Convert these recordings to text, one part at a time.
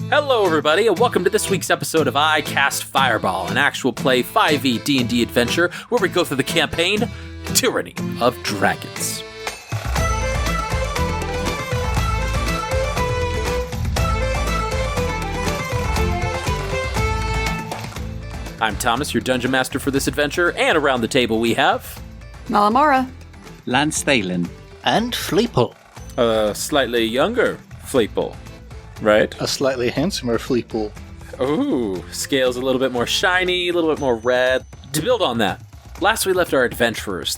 Hello everybody, and welcome to this week's episode of I Cast Fireball, an actual play 5e D&D adventure where we go through the campaign, Tyranny of Dragons. I'm Thomas, your Dungeon Master for this adventure, and around the table we have... Malamara. Lance Thalen. And Fleeple. A slightly younger Fleeple, right? A slightly handsomer Fleeple. Ooh, scales a little bit more shiny, a little bit more red. To build on that, last we left our adventurers,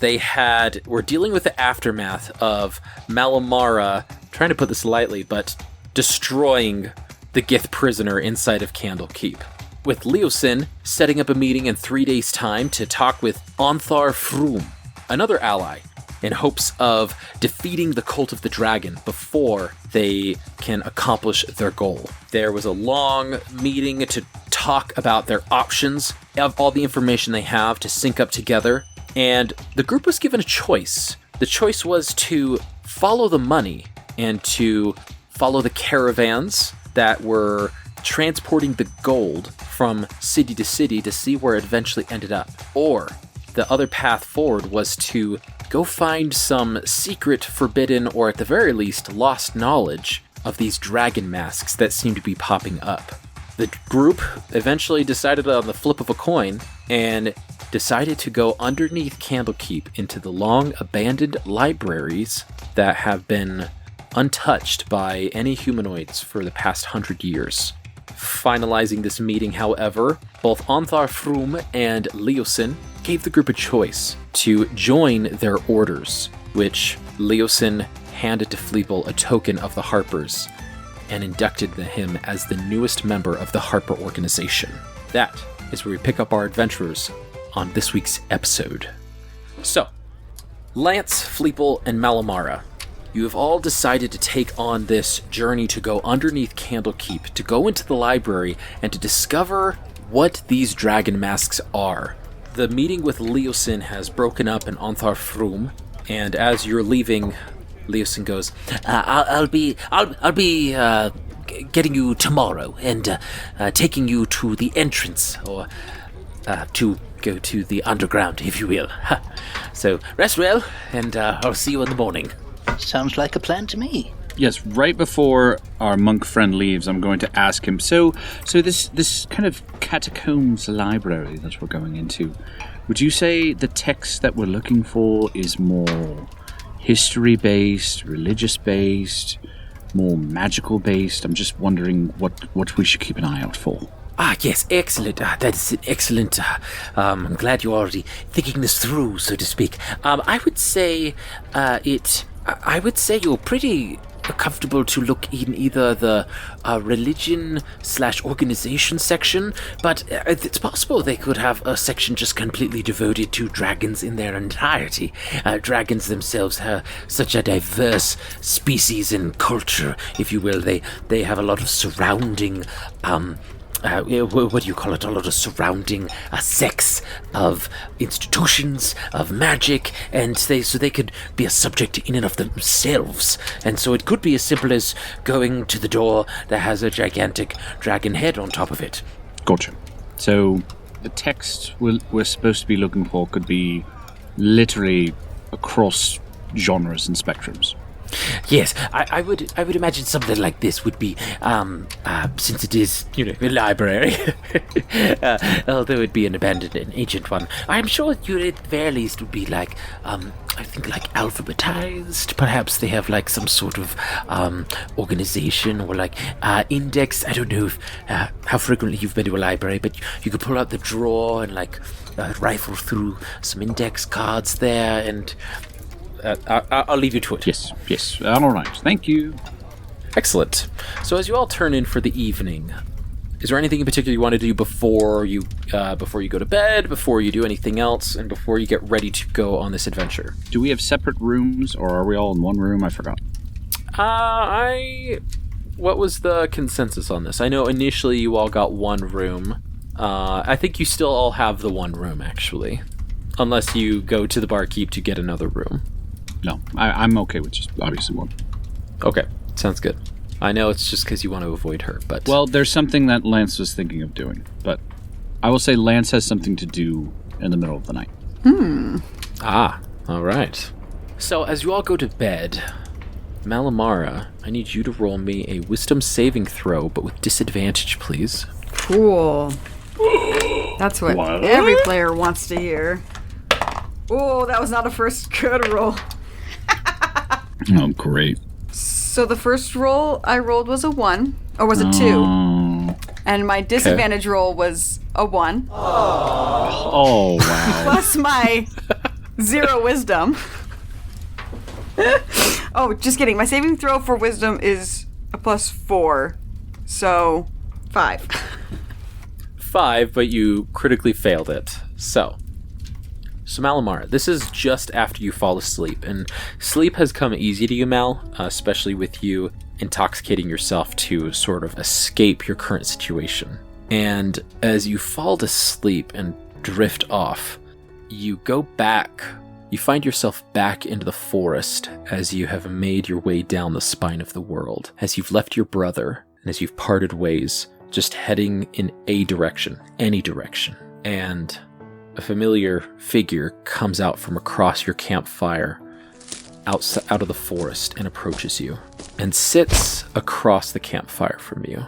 were dealing with the aftermath of Malamara, trying to put this lightly, but destroying the Gith prisoner inside of Candlekeep. With Leosin setting up a meeting in 3 days' time to talk with Onthar Froom, another ally, in hopes of defeating the Cult of the Dragon before they can accomplish their goal. There was a long meeting to talk about their options, of all the information they have to sync up together, and the group was given a choice. The choice was to follow the money and to follow the caravans that were transporting the gold from city to city to see where it eventually ended up. Or the other path forward was to go find some secret, forbidden, or at the very least, lost knowledge of these dragon masks that seem to be popping up. The group eventually decided on the flip of a coin and decided to go underneath Candlekeep into the long abandoned libraries that have been untouched by any humanoids for the past 100 years. Finalizing this meeting, however, both Onthar Froom and Leosin gave the group a choice to join their orders, which Leosin handed to Fleeple a token of the Harpers and inducted him as the newest member of the Harper organization. That is where we pick up our adventurers on this week's episode. So, Lance, Fleeple, and Malamara, you have all decided to take on this journey to go underneath Candlekeep, to go into the library, and to discover what these dragon masks are. The meeting with Leosin has broken up in Onthar Froom, and as you're leaving, Leosin goes, I'll be getting you tomorrow and taking you to the entrance, or to go to the underground, if you will. So rest well, and I'll see you in the morning. Sounds like a plan to me. Yes, right before our monk friend leaves, I'm going to ask him, so this kind of catacombs library that we're going into, would you say the text that we're looking for is more history-based, religious-based, more magical-based? I'm just wondering what we should keep an eye out for. Yes, excellent. That is excellent. I'm glad you're already thinking this through, so to speak. I would say you're pretty comfortable to look in either the religion/organization section, but it's possible they could have a section just completely devoted to dragons in their entirety. Dragons themselves have such a diverse species and culture, if you will. They have a lot of surrounding what do you call it? A lot of surrounding sects of institutions, of magic, and they could be a subject in and of themselves. And so it could be as simple as going to the door that has a gigantic dragon head on top of it. Gotcha. So the text we're supposed to be looking for could be literally across genres and spectrums. Yes, I would imagine something like this would be, since it is, a library, although it'd be an abandoned and ancient one, I'm sure you at the very least would be like alphabetized. Perhaps they have some sort of organization or index. I don't know how frequently you've been to a library, but you could pull out the drawer and rifle through some index cards there, and I'll leave you to it. Yes. All right. Thank you. Excellent. So as you all turn in for the evening, is there anything in particular you want to do before you go to bed, before you do anything else, and before you get ready to go on this adventure? Do we have separate rooms, or are we all in one room? I forgot. What was the consensus on this? I know initially you all got one room. I think you still all have the one room, actually. Unless you go to the barkeep to get another room. No, I'm okay with just obviously one. Okay, sounds good. I know it's just because you want to avoid her, but... Well, there's something that Lance was thinking of doing, but I will say Lance has something to do in the middle of the night. Ah, all right. So as you all go to bed, Malamara, I need you to roll me a wisdom saving throw, but with disadvantage, please. Cool. That's what every player wants to hear. Oh, that was not a first good roll. Oh, great. So the first roll I rolled was a 1, or was it 2? And my disadvantage roll was a 1. Oh, wow. Plus my 0 wisdom. Oh, just kidding. My saving throw for wisdom is a plus 4. So, 5. 5, but you critically failed it. So Malamara, this is just after you fall asleep, and sleep has come easy to you, Mal, especially with you intoxicating yourself to sort of escape your current situation. And as you fall to sleep and drift off, you go back. You find yourself back into the forest as you have made your way down the spine of the world, as you've left your brother, and as you've parted ways, just heading in a direction, any direction. And a familiar figure comes out from across your campfire, out of the forest, and approaches you, and sits across the campfire from you.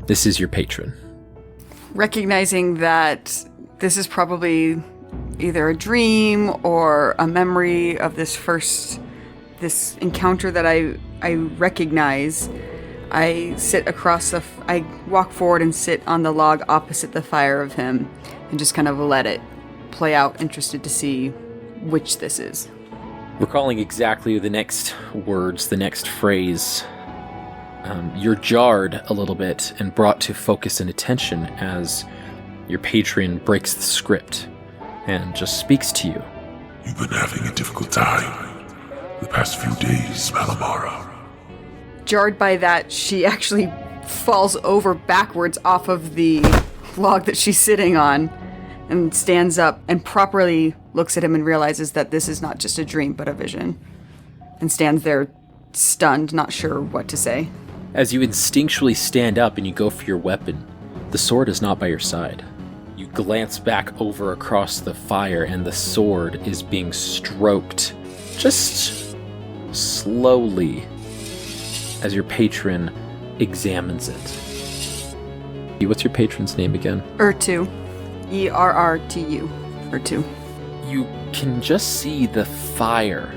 This is your patron. Recognizing that this is probably either a dream or a memory of this encounter that I recognize, I walk forward and sit on the log opposite the fire of him and just kind of let it play out, interested to see which this is. Recalling exactly the next words, the next phrase, you're jarred a little bit and brought to focus and attention as your patron breaks the script and just speaks to you. You've been having a difficult time the past few days, Malamara. Jarred by that, she actually falls over backwards off of the log that she's sitting on and stands up and properly looks at him and realizes that this is not just a dream but a vision, and stands there stunned, not sure what to say. As you instinctually stand up and you go for your weapon, the sword is not by your side. You glance back over across the fire and the sword is being stroked just slowly as your patron examines it. What's your patron's name again? Ertu. E-R-R-T-U. Ertu. You can just see the fire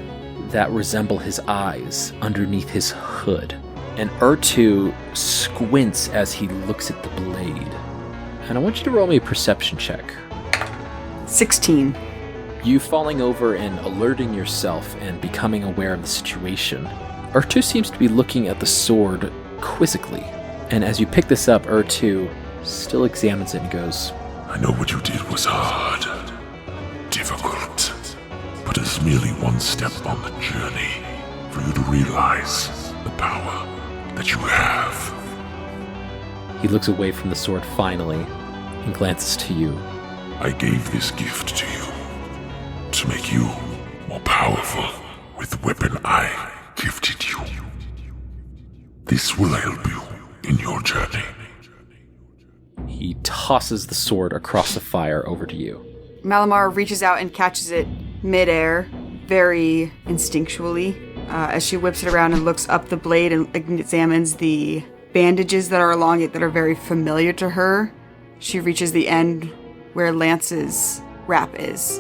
that resemble his eyes underneath his hood. And Ertu squints as he looks at the blade. And I want you to roll me a perception check. 16. You falling over and alerting yourself and becoming aware of the situation. Ertu seems to be looking at the sword quizzically. And as you pick this up, Ertu still examines it and goes, I know what you did was hard, difficult, but it's merely one step on the journey for you to realize the power that you have. He looks away from the sword finally and glances to you. I gave this gift to you to make you more powerful with the weapon I gifted you. This will help you in your journey. He tosses the sword across the fire over to you. Malamar reaches out and catches it midair, very instinctually, as she whips it around and looks up the blade and examines the bandages that are along it that are very familiar to her. She reaches the end where Lance's wrap is,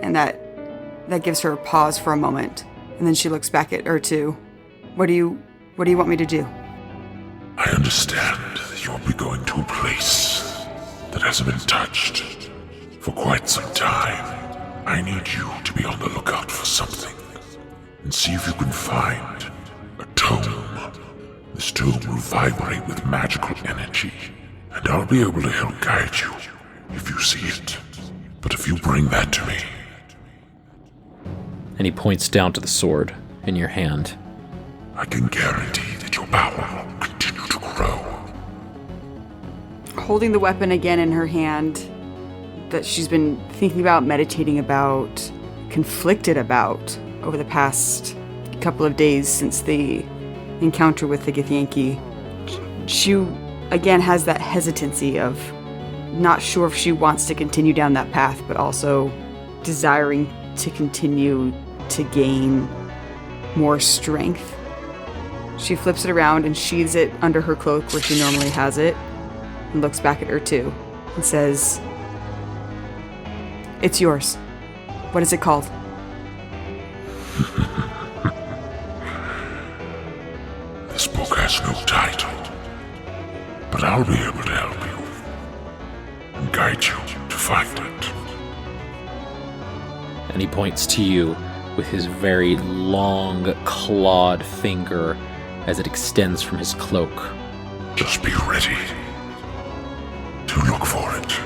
and that gives her a pause for a moment, and then she looks back at Ertu. What do you want me to do? I understand that you'll be going to a place that hasn't been touched for quite some time. I need you to be on the lookout for something and see if you can find a tome. This tome will vibrate with magical energy, and I'll be able to help guide you if you see it. But if you bring that to me... And he points down to the sword in your hand. I can guarantee that your power will continue to grow. Holding the weapon again in her hand that she's been thinking about, meditating about, conflicted about over the past couple of days since the encounter with the Githyanki, she again has that hesitancy of not sure if she wants to continue down that path, but also desiring to continue to gain more strength. She flips it around and sheathes it under her cloak where she normally has it, and looks back at her too, and says, "It's yours. What is it called?" This book has no title, but I'll be able to help you and guide you to find it. And he points to you with his very long, clawed finger as it extends from his cloak. Just be ready to look for it.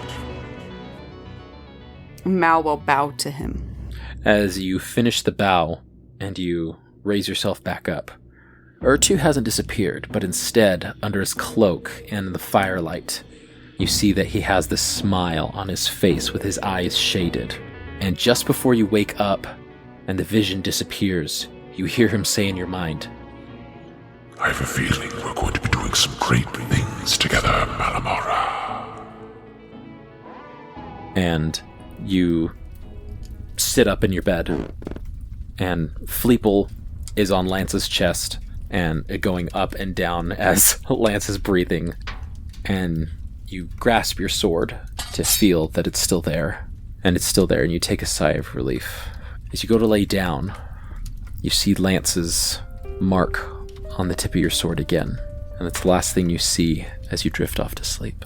Mal will bow to him. As you finish the bow and you raise yourself back up, Urtu hasn't disappeared, but instead, under his cloak and in the firelight, you see that he has this smile on his face with his eyes shaded. And just before you wake up and the vision disappears, you hear him say in your mind, I have a feeling we're going to be doing some great things together, Malamara. And you sit up in your bed, and Fleeple is on Lance's chest and going up and down as Lance is breathing, and you grasp your sword to feel that it's still there, and it's still there, and you take a sigh of relief. As you go to lay down, you see Lance's mark on the tip of your sword again, and it's the last thing you see as you drift off to sleep.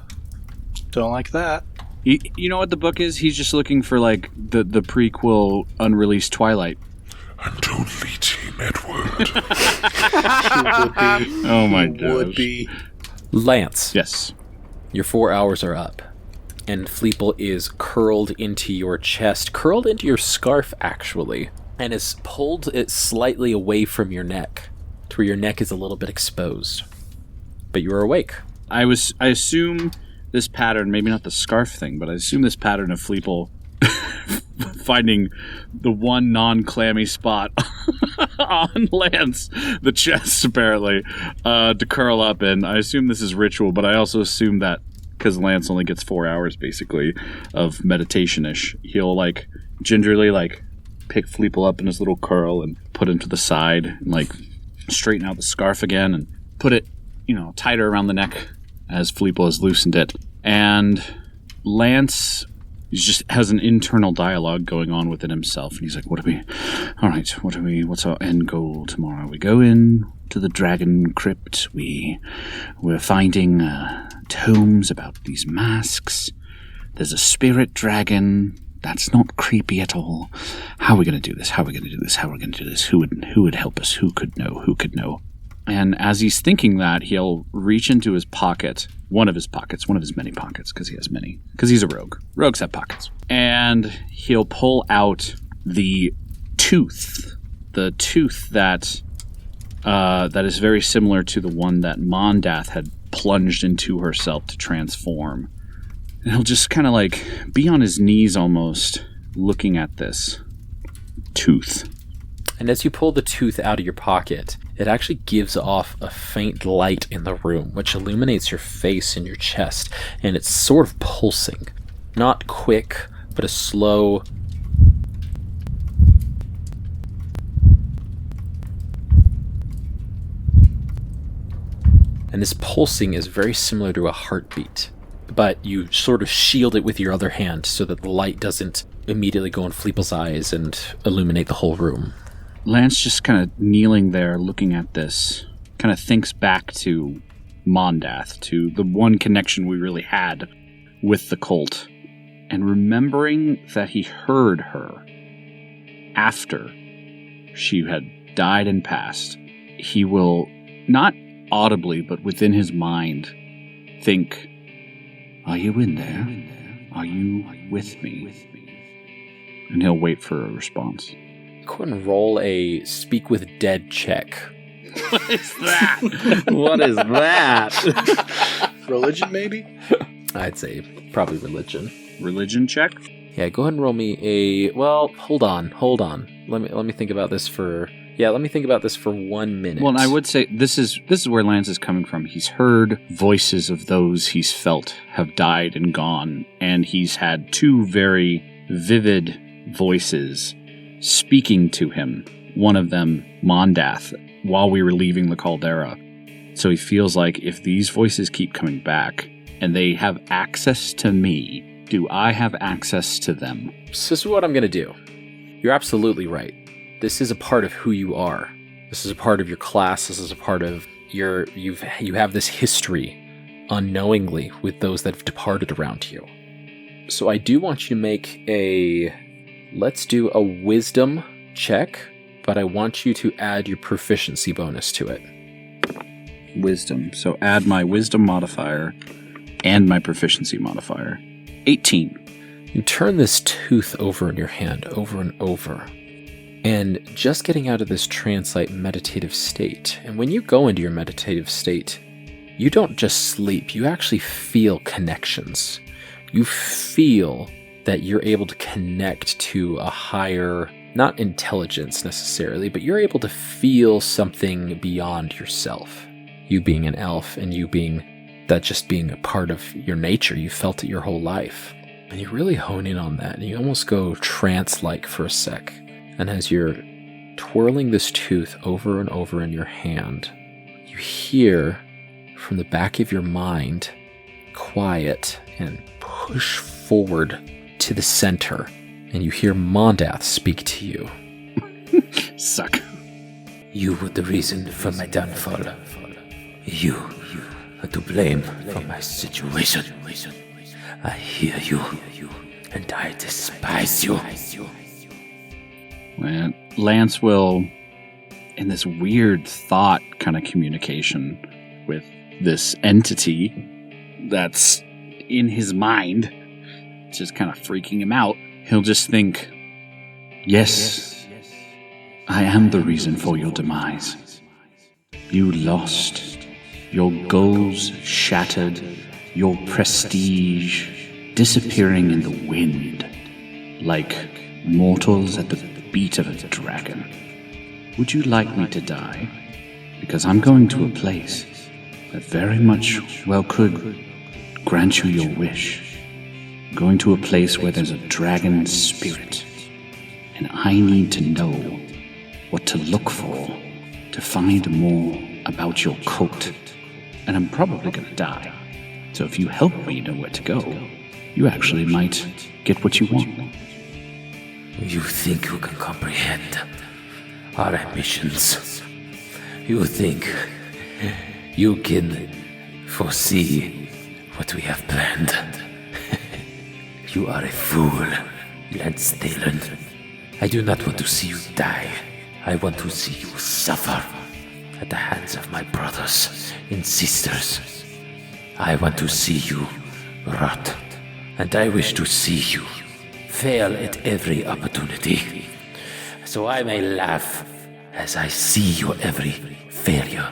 Don't like that. You know what the book is? He's just looking for, like, the prequel unreleased Twilight. I'm totally Team Edward. Oh my god. Would be. Lance. Yes. Your 4 hours are up, and Fleeple is curled into your chest, curled into your scarf, actually, and has pulled it slightly away from your neck, to where your neck is a little bit exposed. But you are awake. I assume this pattern, maybe not the scarf thing, but I assume this pattern of Fleeple finding the one non-clammy spot on Lance, the chest apparently, to curl up in. I assume this is ritual, but I also assume that because Lance only gets 4 hours basically of meditation-ish, he'll like gingerly like pick Fleeple up in his little curl and put him to the side and like straighten out the scarf again and put it, tighter around the neck as Fleeple has loosened it. And Lance just has an internal dialogue going on within himself, and he's like, what's our end goal tomorrow? We go in to the dragon crypt, we're finding tomes about these masks, there's a spirit dragon, that's not creepy at all. How are we going to do this? Who would help us? Who could know? And as he's thinking that, he'll reach into his pocket, one of his many pockets, because he has many, because he's a rogue. Rogues have pockets. And he'll pull out the tooth that is very similar to the one that Mondath had plunged into herself to transform. And he'll just kind of like be on his knees almost, looking at this tooth. And as you pull the tooth out of your pocket, it actually gives off a faint light in the room, which illuminates your face and your chest, and it's sort of pulsing. Not quick, but a slow... And this pulsing is very similar to a heartbeat, but you sort of shield it with your other hand so that the light doesn't immediately go in Fleeple's eyes and illuminate the whole room. Lance just kind of kneeling there looking at this, kind of thinks back to Mondath, to the one connection we really had with the cult, and remembering that he heard her after she had died and passed, he will, not audibly, but within his mind, think, are you in there? Are you with me? And he'll wait for a response. Go ahead and roll a speak with dead check. What is that? What is that? Religion, maybe? I'd say probably religion. Religion check? Yeah, go ahead and roll me a... Well, hold on. Let me think about this for... Yeah, let me think about this for 1 minute. Well, I would say this is where Lance is coming from. He's heard voices of those he's felt have died and gone, and he's had 2 very vivid voices speaking to him. One of them, Mondath, while we were leaving the caldera. So he feels like if these voices keep coming back, and they have access to me, do I have access to them? So this is what I'm going to do. You're absolutely right. This is a part of who you are. This is a part of your class. This is a part of you have this history unknowingly with those that have departed around you. So I do want you to make let's do a wisdom check, but I want you to add your proficiency bonus to it. Wisdom. So add my wisdom modifier and my proficiency modifier. 18. You turn this tooth over in your hand over and over, and just getting out of this trance-like meditative state. And when you go into your meditative state, you don't just sleep, you actually feel connections. You feel that you're able to connect to a higher, not intelligence necessarily, but you're able to feel something beyond yourself. You being an elf and you being that just being a part of your nature, you felt it your whole life. And you really hone in on that, and you almost go trance-like for a sec. And as you're twirling this tooth over and over in your hand, you hear from the back of your mind, quiet, and push forward to the center, and you hear Mondath speak to you. Suck. You were the reason for my downfall. You are to blame for my situation. I hear you, and I despise you. Well, Lance will, in this weird thought kind of communication with this entity that's in his mind, just kind of freaking him out, he'll just think, yes, I am the reason for your demise. You lost. Your goals shattered. Your prestige disappearing in the wind. Like mortals at the beat of a dragon. Would you like me to die? Because I'm going to a place that very much well could grant you your wish. Going to a place where there's a dragon spirit. And I need to know what to look for to find more about your cult. And I'm probably going to die. So if you help me know where to go, you actually might get what you want. You think you can comprehend our ambitions? You think you can foresee what we have planned? You are a fool, Lance Thalen. I do not want to see you die. I want to see you suffer at the hands of my brothers and sisters. I want to see you rot, and I wish to see you fail at every opportunity, so I may laugh as I see your every failure.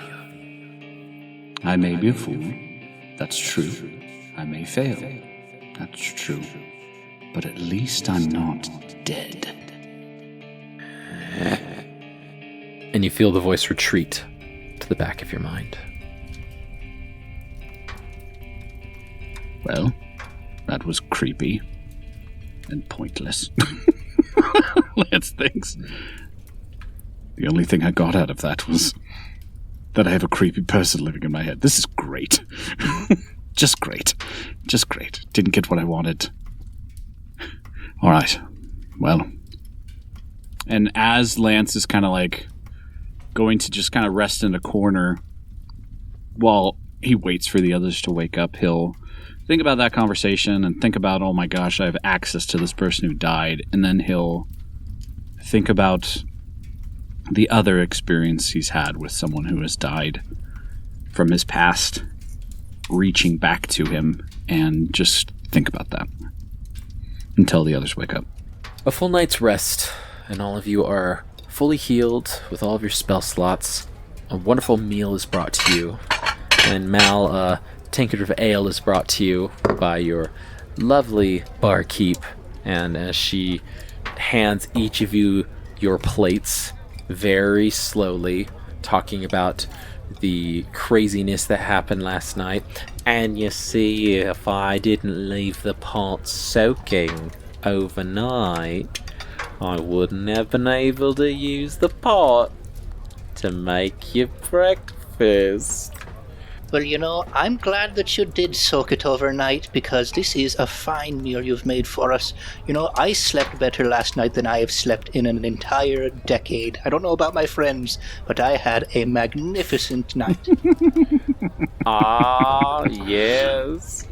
I may be a fool. That's true. I may fail. That's true. But at least I'm not dead. And you feel the voice retreat to the back of your mind. Well, that was creepy and pointless. Lance thinks. The only thing I got out of that was that I have a creepy person living in my head. This is great. Just great. Just great. Didn't get what I wanted. All right. Well. And as Lance is kind of like going to just kind of rest in a corner while he waits for the others to wake up, he'll think about that conversation and think about, oh my gosh, I have access to this person who died. And then he'll think about the other experience he's had with someone who has died from his past, reaching back to him, and just think about that until the others wake up. A full night's rest, and all of you are fully healed with all of your spell slots. A wonderful meal is brought to you, and Mal, a tankard of ale is brought to you by your lovely barkeep, and as she hands each of you your plates, very slowly, talking about the craziness that happened last night. And you see, if I didn't leave the pot soaking overnight, I wouldn't have been able to use the pot to make you breakfast. Well, I'm glad that you did soak it overnight, because this is a fine meal you've made for us. I slept better last night than I have slept in an entire decade. I don't know about my friends, but I had a magnificent night. Ah, yes.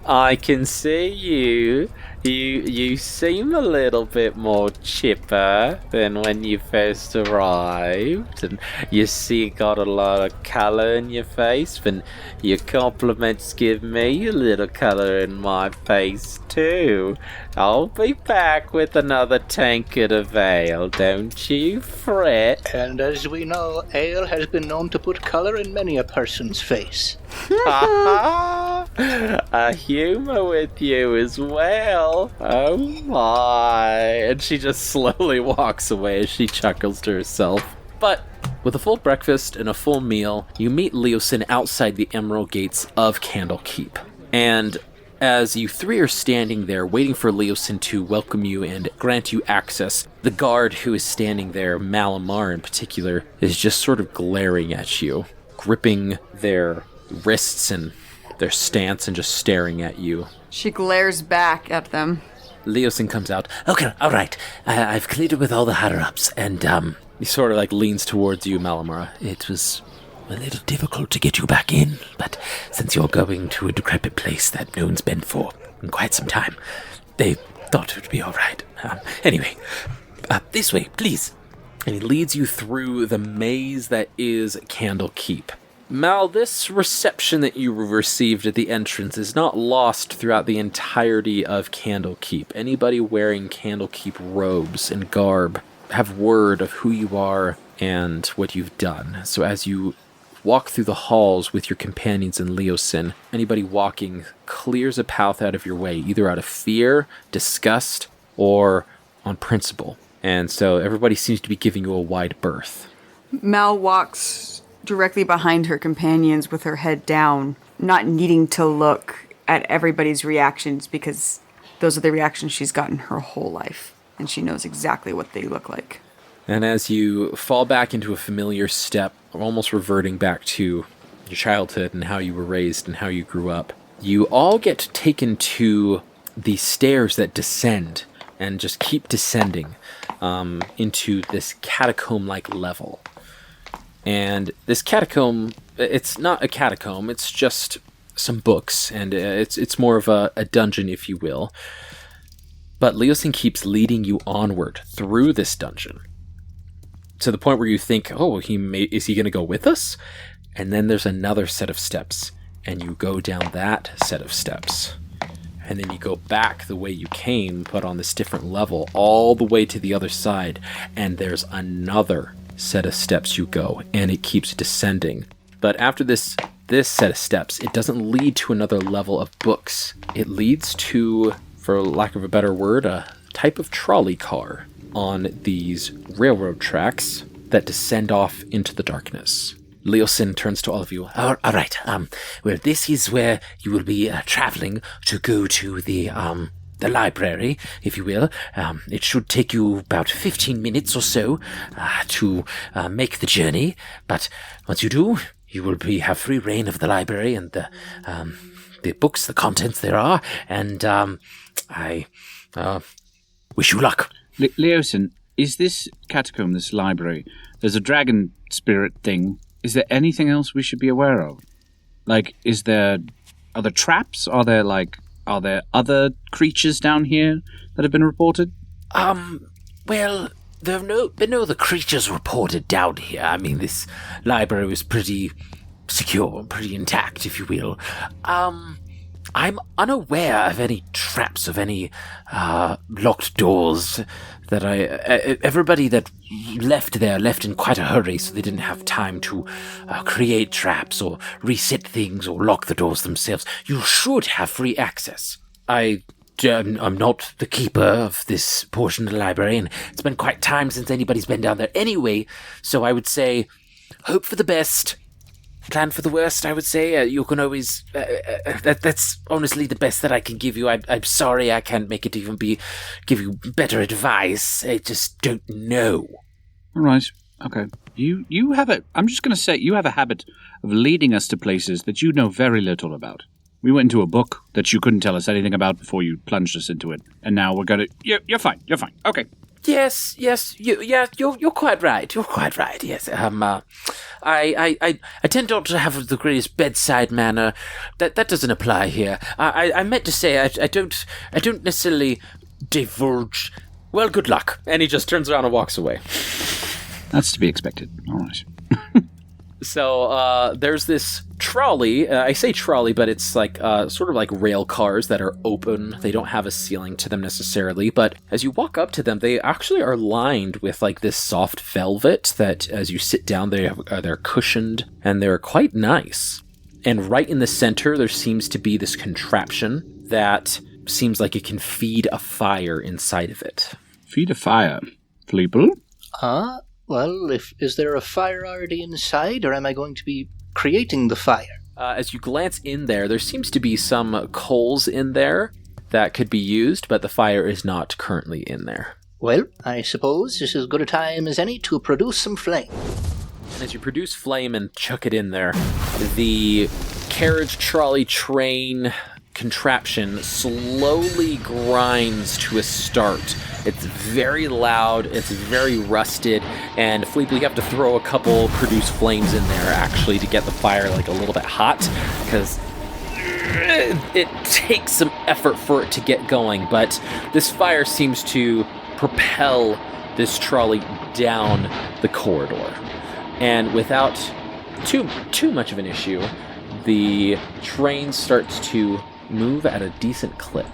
I can see you. You seem a little bit more chipper than when you first arrived, and you see got a lot of colour in your face, and your compliments give me a little colour in my face too. I'll be back with another tankard of ale, don't you fret. And as we know, ale has been known to put colour in many a person's face. A humour with you as well. Oh my. And she just slowly walks away as she chuckles to herself. But with a full breakfast and a full meal, you meet Leosin outside the emerald gates of Candlekeep. And as you three are standing there waiting for Leosin to welcome you and grant you access, the guard who is standing there, Malamar in particular, is just sort of glaring at you, gripping their wrists and their stance and just staring at you. She glares back at them. Leosin comes out. Okay, all right. I've cleared it with all the higher-ups, and He sort of leans towards you, Malamara. it was a little difficult to get you back in, but since you're going to a decrepit place that no one's been for in quite some time, they thought it would be all right. Anyway, this way, please. And he leads you through the maze that is Candlekeep. Mal, this reception that you received at the entrance is not lost throughout the entirety of Candlekeep. Anybody wearing Candlekeep robes and garb have word of who you are and what you've done. So as you walk through the halls with your companions in Leosin, anybody walking clears a path out of your way, either out of fear, disgust, or on principle. And so everybody seems to be giving you a wide berth. Mal walks directly behind her companions with her head down, not needing to look at everybody's reactions, because those are the reactions she's gotten her whole life, and she knows exactly what they look like. And as you fall back into a familiar step, almost reverting back to your childhood and how you were raised and how you grew up, you all get taken to the stairs that descend and just keep descending into this catacomb-like level. And this catacomb, it's not a catacomb, it's just some books, and it's more of a dungeon, if you will. But Leosin keeps leading you onward through this dungeon, to the point where you think, oh, is he going to go with us? And then there's another set of steps, and you go down that set of steps. And then you go back the way you came, but on this different level, all the way to the other side, and there's another set of steps you go, and it keeps descending. But after this set of steps, it doesn't lead to another level of books. It leads to, for lack of a better word, a type of trolley car on these railroad tracks that descend off into the darkness. Leosin turns to all of you. All right. Well, this is where you will be traveling to go to the library, if you will. It should take you about 15 minutes or so to make the journey. But once you do, you will have free reign of the library and the books, the contents there are. And I wish you luck. Leosin, is this catacomb, this library, there's a dragon spirit thing. Is there anything else we should be aware of? Are there traps? Are there other creatures down here that have been reported? Well, there have been no other creatures reported down here. I mean, this library was pretty secure, pretty intact, if you will. I'm unaware of any traps, of any locked doors that everybody that left there left in quite a hurry, so they didn't have time to create traps or reset things or lock the doors themselves. You should have free access. I I'm not the keeper of this portion of the library, and it's been quite time since anybody's been down there anyway, so I would say, hope for the best, plan for the worst, I would say. You can always... that's honestly the best that I can give you. I'm sorry I can't make it even give you better advice. I just don't know. All right. Okay. You have I'm just going to say, you have a habit of leading us to places that you know very little about. We went into a book that you couldn't tell us anything about before you plunged us into it, and now we're going to... You're fine. Okay. Yes, you're quite right. You're quite right. Yes, I tend not to have the greatest bedside manner. That doesn't apply here. I meant to say I don't necessarily divulge. Well, good luck. And he just turns around and walks away. That's to be expected. All right. So there's this trolley. I say trolley, but it's like sort of like rail cars that are open. They don't have a ceiling to them necessarily, but as you walk up to them, they actually are lined with like this soft velvet that as you sit down, they're cushioned and they're quite nice. And right in the center, there seems to be this contraption that seems like it can feed a fire inside of it. Feed a fire? Fleeple? Well, is there a fire already inside, or am I going to be creating the fire? As you glance in there seems to be some coals in there that could be used, but the fire is not currently in there. Well, I suppose this is as good a time as any to produce some flame. And as you produce flame and chuck it in there, the carriage, trolley, train contraption slowly grinds to a start. It's very loud, it's very rusted, and Fleeple, you have to throw a couple produce flames in there actually to get the fire like a little bit hot, because it takes some effort for it to get going, but this fire seems to propel this trolley down the corridor. And without too much of an issue, the train starts to move at a decent clip.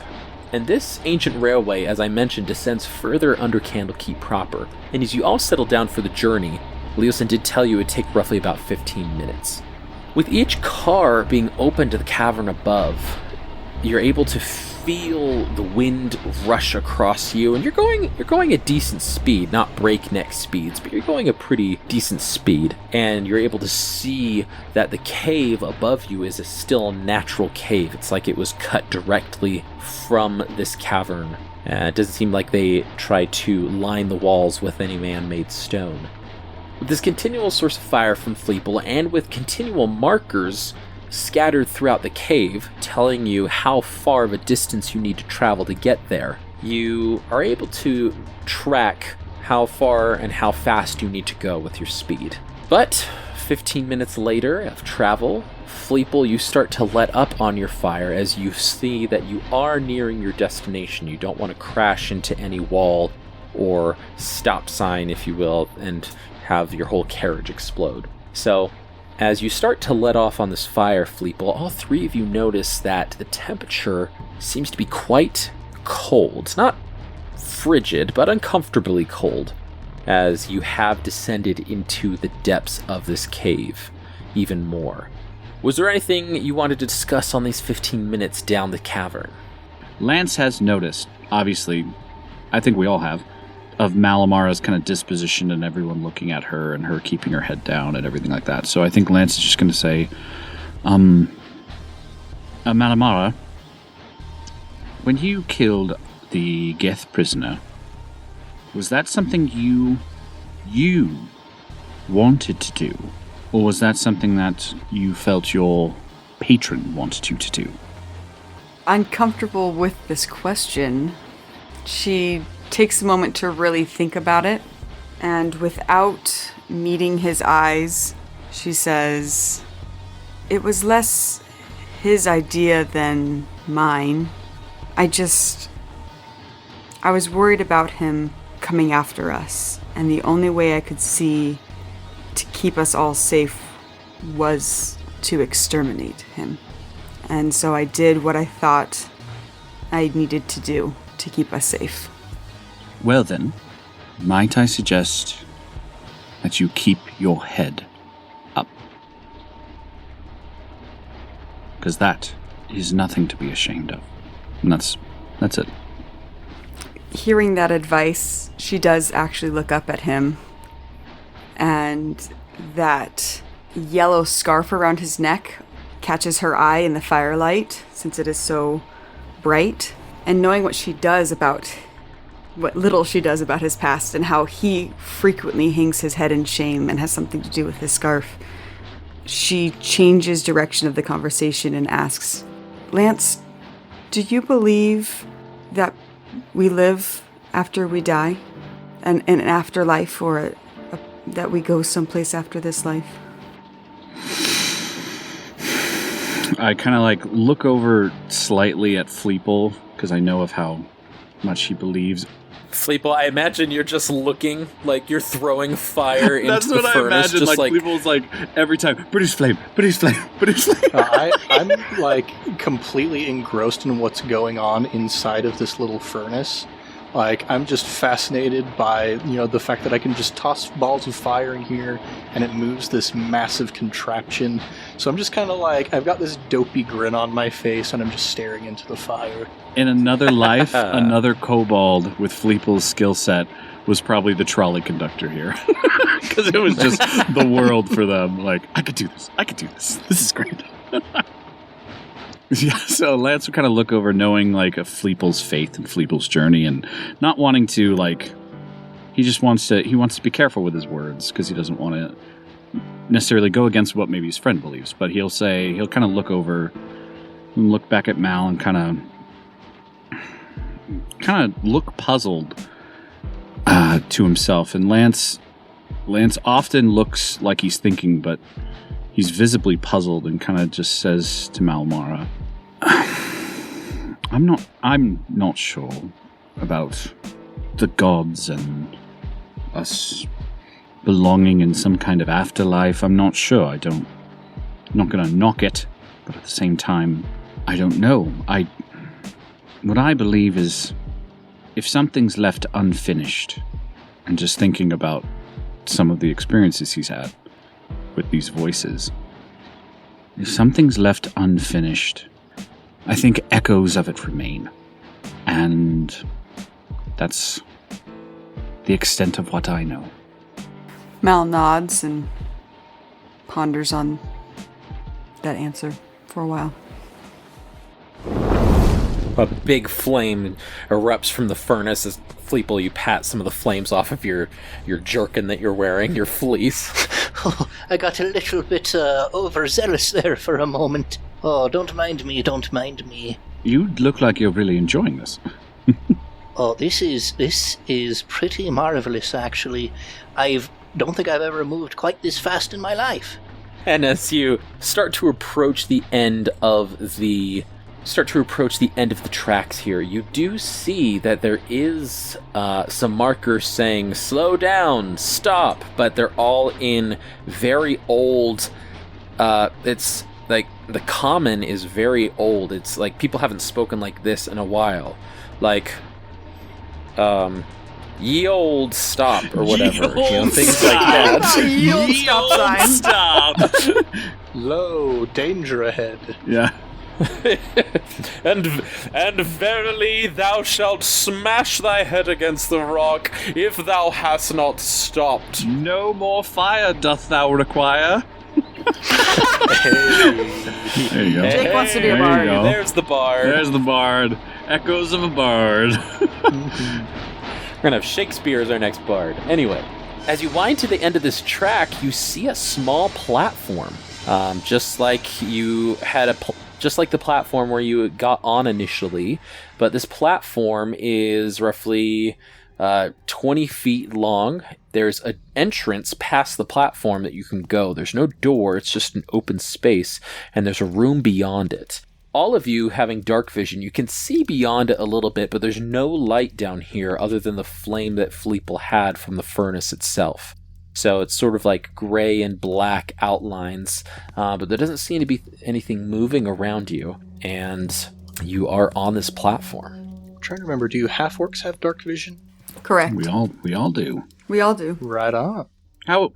And this ancient railway, as I mentioned, descends further under Candlekeep proper. And as you all settle down for the journey, Leosin did tell you it would take roughly about 15 minutes. With each car being open to the cavern above, you're able to feel the wind rush across you, and you're going at decent speed, not breakneck speeds, but you're going a pretty decent speed, and you're able to see that the cave above you is still a natural cave. It's like it was cut directly from this cavern. It doesn't seem like they tried to line the walls with any man-made stone. With this continual source of fire from Fleeple, and with continual markers scattered throughout the cave, telling you how far of a distance you need to travel to get there, you are able to track how far and how fast you need to go with your speed. But 15 minutes later of travel, Fleeple, you start to let up on your fire as you see that you are nearing your destination. You don't want to crash into any wall or stop sign, if you will, and have your whole carriage explode. So as you start to let off on this fire, Fleeple, all three of you notice that the temperature seems to be quite cold. Not frigid, but uncomfortably cold, as you have descended into the depths of this cave even more. Was there anything you wanted to discuss on these 15 minutes down the cavern? Lance has noticed, obviously, I think we all have, of Malamara's kind of disposition and everyone looking at her and her keeping her head down and everything like that. So I think Lance is just going to say, Malamara, when you killed the Geth prisoner, was that something you wanted to do? Or was that something that you felt your patron wanted you to do? Uncomfortable with this question, she takes a moment to really think about it, and without meeting his eyes, she says, "It was less his idea than mine. I was worried about him coming after us, and the only way I could see to keep us all safe was to exterminate him. And so I did what I thought I needed to do to keep us safe." Well then, might I suggest that you keep your head up? Because that is nothing to be ashamed of. And that's That's it. Hearing that advice, she does actually look up at him, and that yellow scarf around his neck catches her eye in the firelight, since it is so bright. And knowing what little she does about his past and how he frequently hangs his head in shame and has something to do with his scarf, she changes direction of the conversation and asks, Lance, do you believe that we live after we die? And an afterlife, or that we go someplace after this life? I kind of look over slightly at Fleeple, because I know of how much he believes. Fleeple, I imagine you're just looking like you're throwing fire into That's the what furnace. I imagine. Just Fleeple's every time, British flame, British flame, British flame. I'm completely engrossed in what's going on inside of this little furnace. I'm just fascinated by, the fact that I can just toss balls of fire in here and it moves this massive contraption. So I'm just kind of I've got this dopey grin on my face and I'm just staring into the fire. In another life, another kobold with Fleeple's skill set was probably the trolley conductor here. Because it was just the world for them. I could do this. This is great. Yeah, so Lance would kind of look over knowing of Fleeple's faith and Fleeple's journey and not wanting to he just wants to be careful with his words because he doesn't want to necessarily go against what maybe his friend believes, but he'll kind of look over and look back at Mal and kind of look puzzled to himself. And Lance often looks like he's thinking, but he's visibly puzzled and kind of just says to Malamara, I'm not sure about the gods and us belonging in some kind of afterlife. I'm not sure. I'm not going to knock it, but at the same time, I don't know. What I believe is if something's left unfinished, and just thinking about some of the experiences he's had with these voices, if something's left unfinished, I think echoes of it remain. And that's the extent of what I know. Mal nods and ponders on that answer for a while. A big flame erupts from the furnace as Fleeple, you pat some of the flames off of your jerkin that you're wearing, your fleece. Oh, I got a little bit overzealous there for a moment. Oh, don't mind me. You look like you're really enjoying this. Oh, this is pretty marvelous, actually. Don't think I've ever moved quite this fast in my life. And as you start to approach the end of the tracks here, you do see that there is some markers saying slow down, stop, but they're all in very old, it's like the common is very old. It's like people haven't spoken like this in a while. Ye old stop or whatever. Things like that. Ye old stop sign. Stop. Lo, danger ahead. Yeah. and verily thou shalt smash thy head against the rock if thou hast not stopped. No more fire doth thou require. Hey. There you go. Jake wants to be a There you bard. go. There's the bard. There's the bard. Echoes of a bard. We're gonna have Shakespeare as our next bard. Anyway, as you wind to the end of this track, you see a small platform, just like the platform where you got on initially. But this platform is roughly 20 feet long. There's an entrance past the platform that you can go. There's no door. It's just an open space, and there's a room beyond it. All of you having dark vision, you can see beyond it a little bit, but there's no light down here other than the flame that Fleeple had from the furnace itself. So it's sort of like gray and black outlines, but there doesn't seem to be anything moving around you, and you are on this platform. I'm trying to remember, do half-orcs have dark vision? Correct. We all do. We all do. Right on. How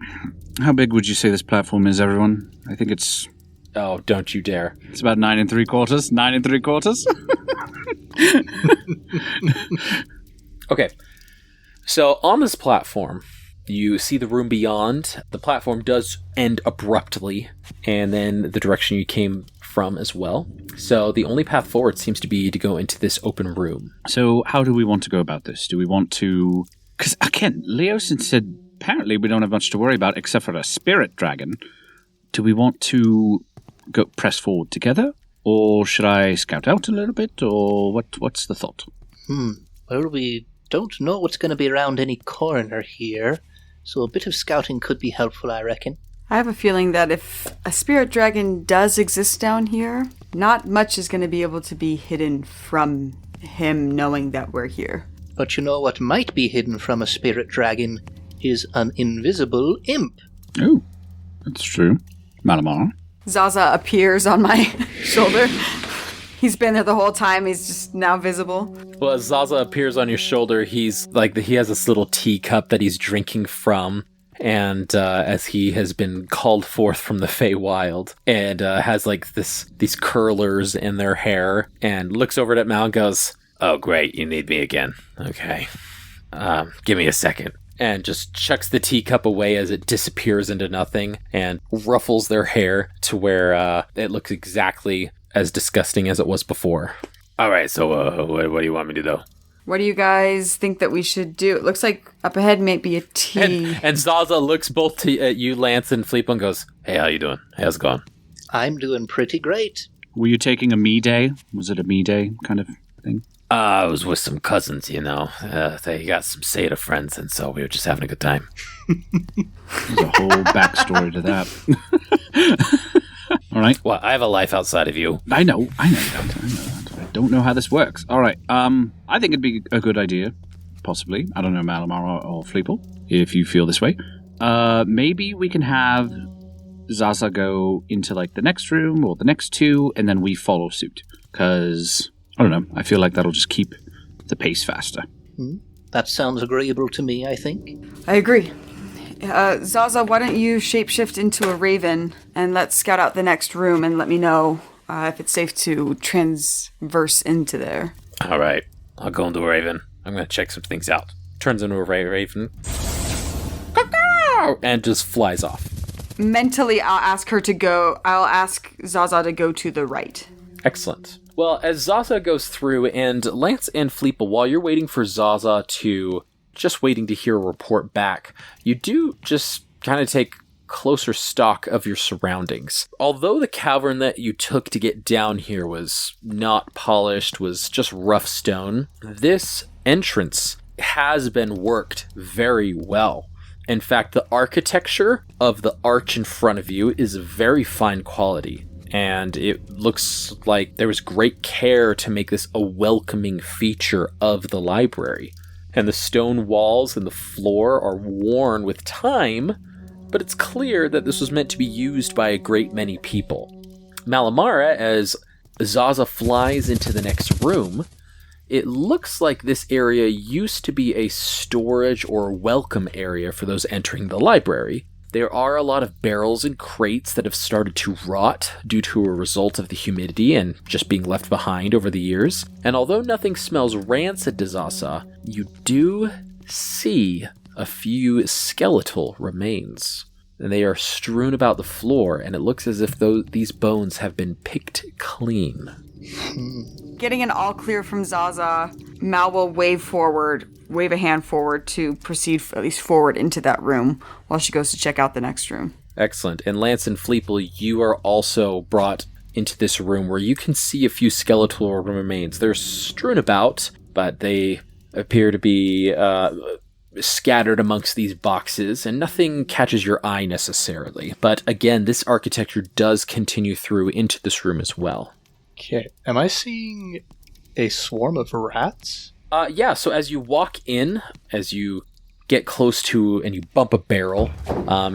big would you say this platform is, everyone? I think it's Oh, don't you dare. about 9 3/4. 9 3/4. Okay. So on this platform, you see the room beyond. The platform does end abruptly, and then the direction you came from as well. So the only path forward seems to be to go into this open room. So how do we want to go about this? Do we want to... Because, again, Leosin said apparently we don't have much to worry about except for a spirit dragon. Do we want to go press forward together? Or should I scout out a little bit? Or what's the thought? Well, we don't know what's going to be around any corner here, so a bit of scouting could be helpful, I reckon. I have a feeling that if a spirit dragon does exist down here, not much is going to be able to be hidden from him knowing that we're here. But you know what might be hidden from a spirit dragon is an invisible imp. Oh, that's true. Malamar. Zaza appears on my shoulder. He's been there the whole time. He's just now visible. Well, as Zaza appears on your shoulder, he's like he has this little teacup that he's drinking from. And as he has been called forth from the Feywild, and has like these curlers in their hair, and looks over at Mal and goes, "Oh, great, you need me again. Okay, give me a second." And just chucks the teacup away as it disappears into nothing, and ruffles their hair to where it looks exactly as disgusting as it was before. All right, so what do you want me to do? What do you guys think that we should do? It looks like up ahead might be a T. And Zaza looks both at you, Lance, and Fleeple, and goes, "Hey, how you doing? How's it going?" I'm doing pretty great. Were you taking a me day? Was it a me day kind of thing? I was with some cousins, you know. They got some Seda friends, and so we were just having a good time. There's a whole backstory to that. All right. Well, I have a life outside of you. I know that. I don't know how this works. All right. I think it'd be a good idea, possibly. I don't know, Malamar or Fleeple, if you feel this way. Maybe we can have Zaza go into like the next room or the next two, and then we follow suit. Because, I don't know, I feel like that'll just keep the pace faster. That sounds agreeable to me, I think. I agree. Zaza, why don't you shapeshift into a raven and let's scout out the next room and let me know if it's safe to transverse into there. All right. I'll go into a raven. I'm going to check some things out. Turns into a raven. And just flies off. Mentally, I'll ask Zaza to go to the right. Excellent. Well, as Zaza goes through, and Lance and Fleeple, while you're waiting for Zaza just waiting to hear a report back, you do just kind of take closer stock of your surroundings. Although the cavern that you took to get down here was not polished, was just rough stone, this entrance has been worked very well. In fact, the architecture of the arch in front of you is very fine quality, and it looks like there was great care to make this a welcoming feature of the library. And the stone walls and the floor are worn with time, but it's clear that this was meant to be used by a great many people. Malamara, as Zaza flies into the next room, it looks like this area used to be a storage or welcome area for those entering the library. There are a lot of barrels and crates that have started to rot due to a result of the humidity and just being left behind over the years. And although nothing smells rancid to Zaza, you do see a few skeletal remains. And they are strewn about the floor, and it looks as if these bones have been picked clean. Getting an all clear from Zaza, Mal will wave a hand forward to proceed at least forward into that room while she goes to check out the next room. Excellent. And Lance and Fleeple, you are also brought into this room where you can see a few skeletal remains. They're strewn about, but they appear to be scattered amongst these boxes, and nothing catches your eye necessarily. But again, this architecture does continue through into this room as well. Okay. Am I seeing a swarm of rats? Yeah, so as you walk in, as you get close to and you bump a barrel,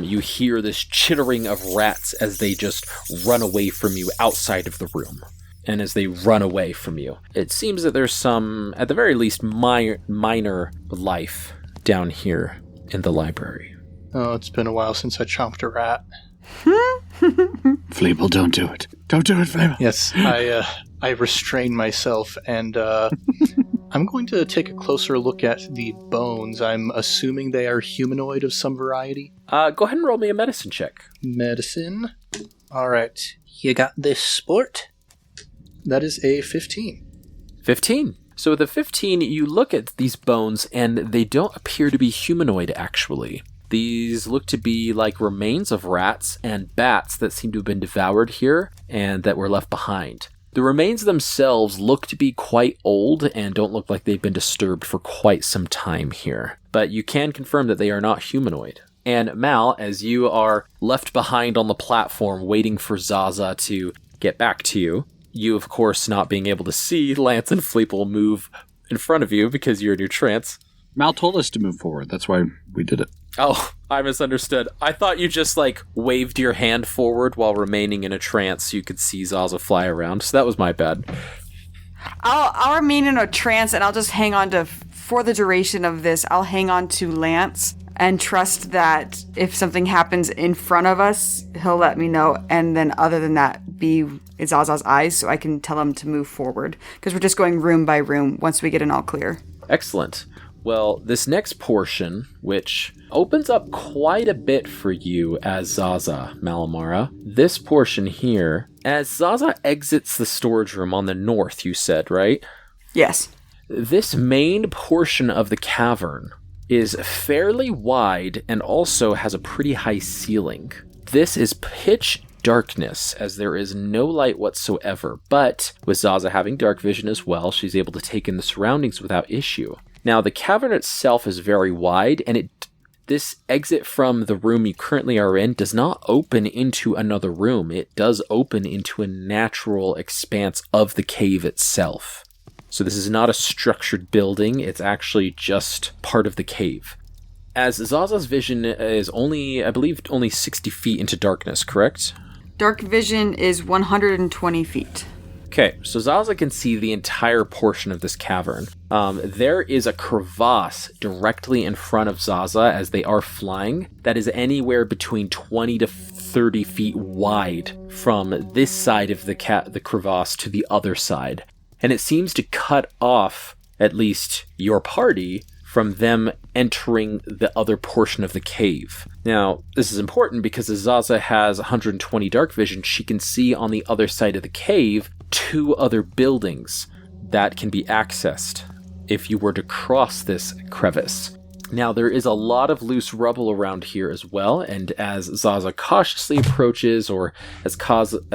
you hear this chittering of rats as they just run away from you outside of the room. And as they run away from you, it seems that there's some, at the very least, minor life down here in the library. Oh, it's been a while since I chomped a rat. Fleeple, don't do it. Don't do it, Fleeple. Yes, I restrain myself, and I'm going to take a closer look at the bones. I'm assuming they are humanoid of some variety. Go ahead and roll me a medicine check. Medicine. All right. You got this, sport? That is a 15. 15. So with a 15, you look at these bones, and they don't appear to be humanoid, actually. These look to be like remains of rats and bats that seem to have been devoured here and that were left behind. The remains themselves look to be quite old and don't look like they've been disturbed for quite some time here. But you can confirm that they are not humanoid. And Mal, as you are left behind on the platform waiting for Zaza to get back to you, you of course not being able to see Lance and Fleeple move in front of you because you're in your trance. Mal told us to move forward. That's why we did it. Oh, I misunderstood. I thought you just, waved your hand forward while remaining in a trance so you could see Zaza fly around, so that was my bad. I'll remain in a trance, and I'll just hang on to, for the duration of this, I'll hang on to Lance and trust that if something happens in front of us, he'll let me know, and then other than that, be in Zaza's eyes so I can tell him to move forward, because we're just going room by room once we get an all clear. Excellent. Well, this next portion, which opens up quite a bit for you as Zaza, Malamara. This portion here, as Zaza exits the storage room on the north, you said, right? Yes. This main portion of the cavern is fairly wide and also has a pretty high ceiling. This is pitch darkness, as there is no light whatsoever, but with Zaza having dark vision as well, she's able to take in the surroundings without issue. Now, the cavern itself is very wide, and this exit from the room you currently are in does not open into another room. It does open into a natural expanse of the cave itself. So this is not a structured building, it's actually just part of the cave. As Zaza's vision is only 60 feet into darkness, correct? Dark vision is 120 feet. Okay, so Zaza can see the entire portion of this cavern. There is a crevasse directly in front of Zaza as they are flying that is anywhere between 20 to 30 feet wide from this side of the crevasse to the other side. And it seems to cut off, at least your party, from them entering the other portion of the cave. Now, this is important because as Zaza has 120 dark vision, she can see on the other side of the cave 2 other buildings that can be accessed if you were to cross this crevice. Now, there is a lot of loose rubble around here as well, and as Zaza cautiously approaches, or as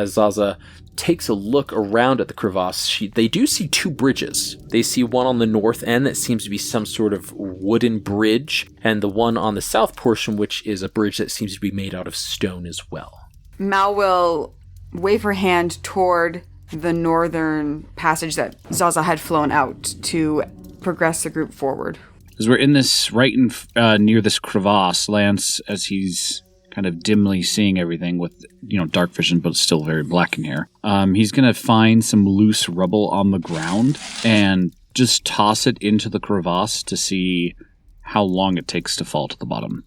Zaza takes a look around at the crevasse, they do see 2 bridges. They see one on the north end that seems to be some sort of wooden bridge, and the one on the south portion, which is a bridge that seems to be made out of stone as well. Mal will wave her hand toward the northern passage that Zaza had flown out to progress the group forward. As we're in this, right in near this crevasse, Lance, as he's kind of dimly seeing everything with, dark vision, but still very black in here, he's going to find some loose rubble on the ground and just toss it into the crevasse to see how long it takes to fall to the bottom.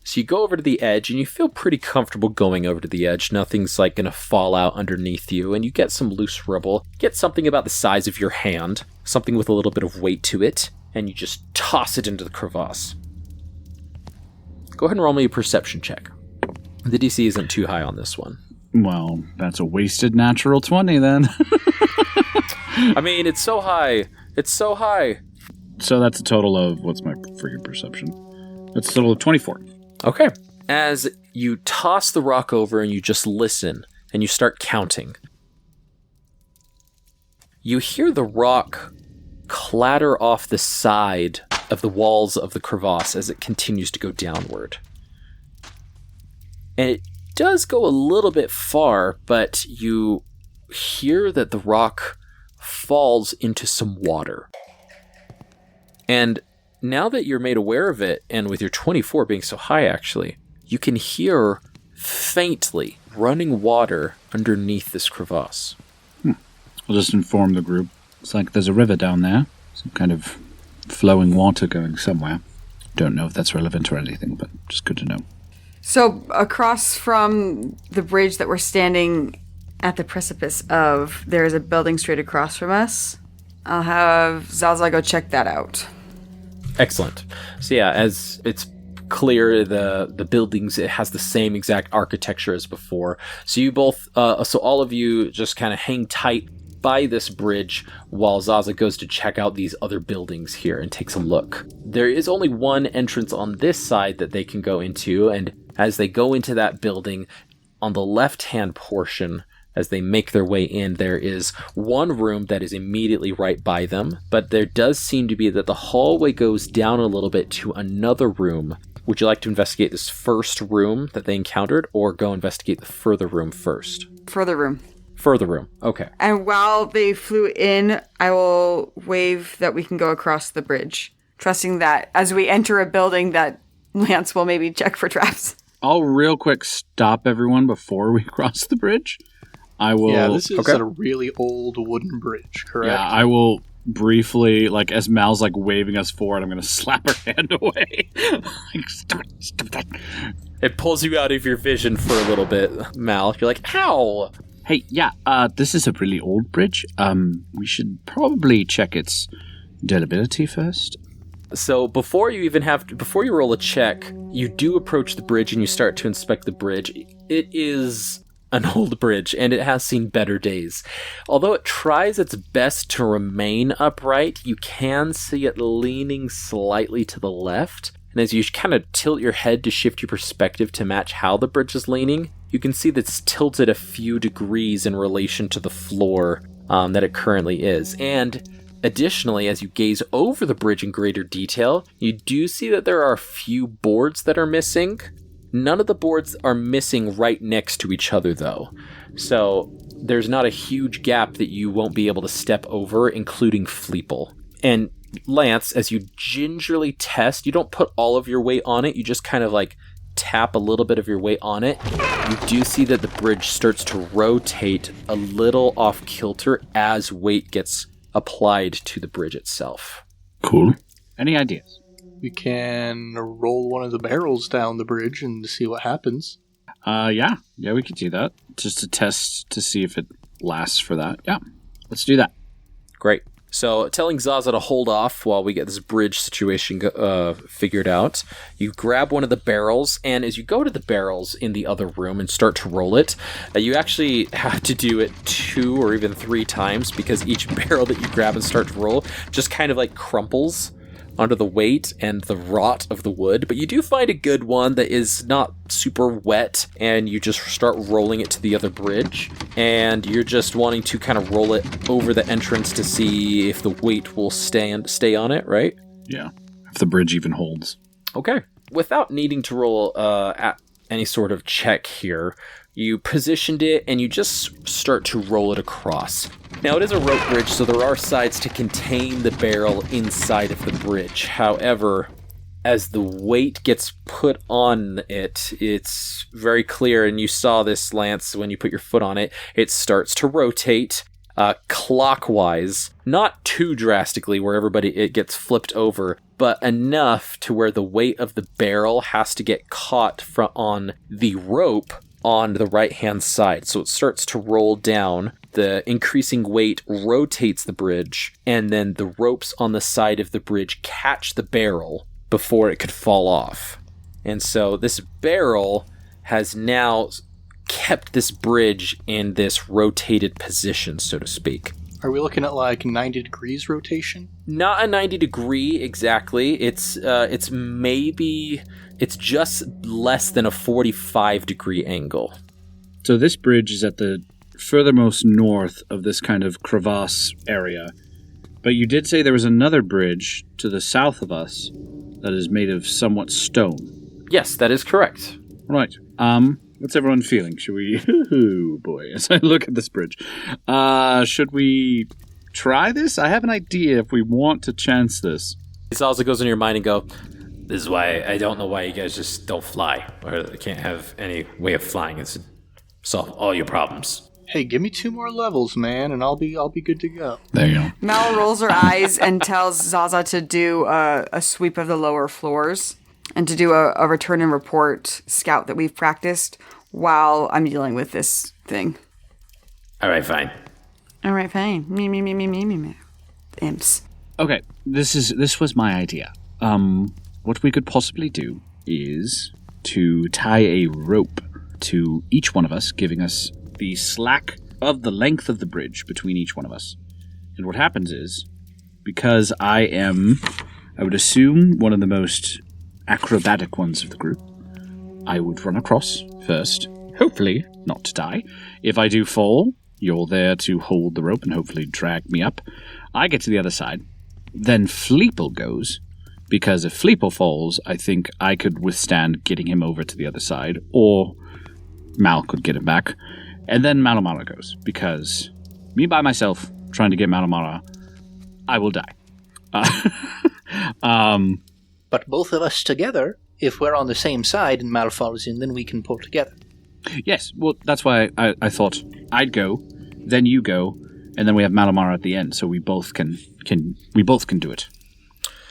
So you go over to the edge, and you feel pretty comfortable going over to the edge. Nothing's going to fall out underneath you, and you get some loose rubble. Get something about the size of your hand, something with a little bit of weight to it, and you just toss it into the crevasse. Go ahead and roll me a perception check. The DC isn't too high on this one. Well, that's a wasted natural 20 then. I mean, it's so high. It's so high. So that's a total of, what's my freaking perception? That's a total of 24. Okay. As you toss the rock over and you just listen and you start counting, you hear the rock clatter off the side of the walls of the crevasse as it continues to go downward. And it does go a little bit far, but you hear that the rock falls into some water. And now that you're made aware of it, and with your 24 being so high actually, you can hear faintly running water underneath this crevasse. I'll just inform the group. It's like there's a river down there. Some kind of flowing water going somewhere. Don't know if that's relevant or anything, but just good to know. So across from the bridge that we're standing at the precipice of there's a building straight across from us. I'll have Zaza go check that out. Excellent. So yeah, as it's clear, the buildings, it has the same exact architecture as before. So you both, so all of you just kind of hang tight by this bridge while Zaza goes to check out these other buildings here and takes a look. There is only one entrance on this side that they can go into, and as they go into that building, on the left-hand portion, as they make their way in, there is one room that is immediately right by them, but there does seem to be that the hallway goes down a little bit to another room. Would you like to investigate this first room that they encountered, or go investigate the further room first? Further room. Further room, okay. And while they flew in, I will wave that we can go across the bridge, trusting that as we enter a building that Lance will maybe check for traps. I'll real quick stop everyone before we cross the bridge. I will... Yeah, this is a really old wooden bridge, correct? Yeah, I will briefly, like, as Mal's, like, waving us forward, I'm going to slap her hand away. Like, stop that. It pulls you out of your vision for a little bit, Mal. You're like, ow! Hey, yeah, this is a really old bridge. We should probably check its durability first. So before you roll a check, you do approach the bridge and you start to inspect the bridge. It is an old bridge, and it has seen better days. Although it tries its best to remain upright, you can see it leaning slightly to the left. And as you kind of tilt your head to shift your perspective to match how the bridge is leaning, you can see that it's tilted a few degrees in relation to the floor that it currently is. And additionally, as you gaze over the bridge in greater detail, you do see that there are a few boards that are missing. None of the boards are missing right next to each other, though. So there's not a huge gap that you won't be able to step over, including Fleeple. And Lance, as you gingerly test, you don't put all of your weight on it, you just kind of like tap a little bit of your weight on it. You do see that the bridge starts to rotate a little off kilter as weight gets applied to the bridge itself. Cool. Any ideas? We can roll one of the barrels down the bridge and see what happens. Yeah, we could do that. Just to test to see if it lasts for that. Yeah, let's do that. Great. So, telling Zaza to hold off while we get this bridge situation figured out, you grab one of the barrels, and as you go to the barrels in the other room and start to roll it, you actually have to do it 2 or even 3 times, because each barrel that you grab and start to roll just kind of like crumples under the weight and the rot of the wood. But you do find a good one that is not super wet, and you just start rolling it to the other bridge, and you're just wanting to kind of roll it over the entrance to see if the weight will stay on it, right? Yeah, if the bridge even holds. Okay. Without needing to roll at any sort of check here, you positioned it and you just start to roll it across. Now, it is a rope bridge, so there are sides to contain the barrel inside of the bridge. However, as the weight gets put on it, it's very clear, and you saw this, Lance, when you put your foot on it, it starts to rotate clockwise, not too drastically where it gets flipped over, but enough to where the weight of the barrel has to get caught on the rope on the right-hand side. So it starts to roll down. The increasing weight rotates the bridge, and then the ropes on the side of the bridge catch the barrel before it could fall off. And so this barrel has now kept this bridge in this rotated position, so to speak. Are we looking at like 90 degrees rotation? Not a 90 degree exactly. It's just less than a 45 degree angle. So this bridge is at the furthermost north of this kind of crevasse area. But you did say there was another bridge to the south of us that is made of somewhat stone. Yes, that is correct. Right. What's everyone feeling? Should we... Oh, boy. As I look at this bridge. Should we try this? I have an idea if we want to chance this. This also goes in your mind and go, this is why I don't know why you guys just don't fly, or can't have any way of flying. It's solve all your problems. Hey, give me 2 more levels, man, and I'll be good to go. There you go. Mal rolls her eyes and tells Zaza to do a sweep of the lower floors and to do a return and report scout that we've practiced while I'm dealing with this thing. All right, fine. All right, fine. Me. Imps. Okay, this was my idea. What we could possibly do is to tie a rope to each one of us, giving us the slack of the length of the bridge between each one of us. And what happens is, because I would assume, one of the most acrobatic ones of the group, I would run across first, hopefully not to die. If I do fall, you're there to hold the rope and hopefully drag me up. I get to the other side. Then Fleeple goes, because if Fleeple falls, I think I could withstand getting him over to the other side, or Mal could get him back. And then Malamara goes, because me by myself trying to get Malamara, I will die. But both of us together, if we're on the same side and Mal falls in, then we can pull together. Yes, well, that's why I thought I'd go, then you go, and then we have Malamara at the end, so we both can do it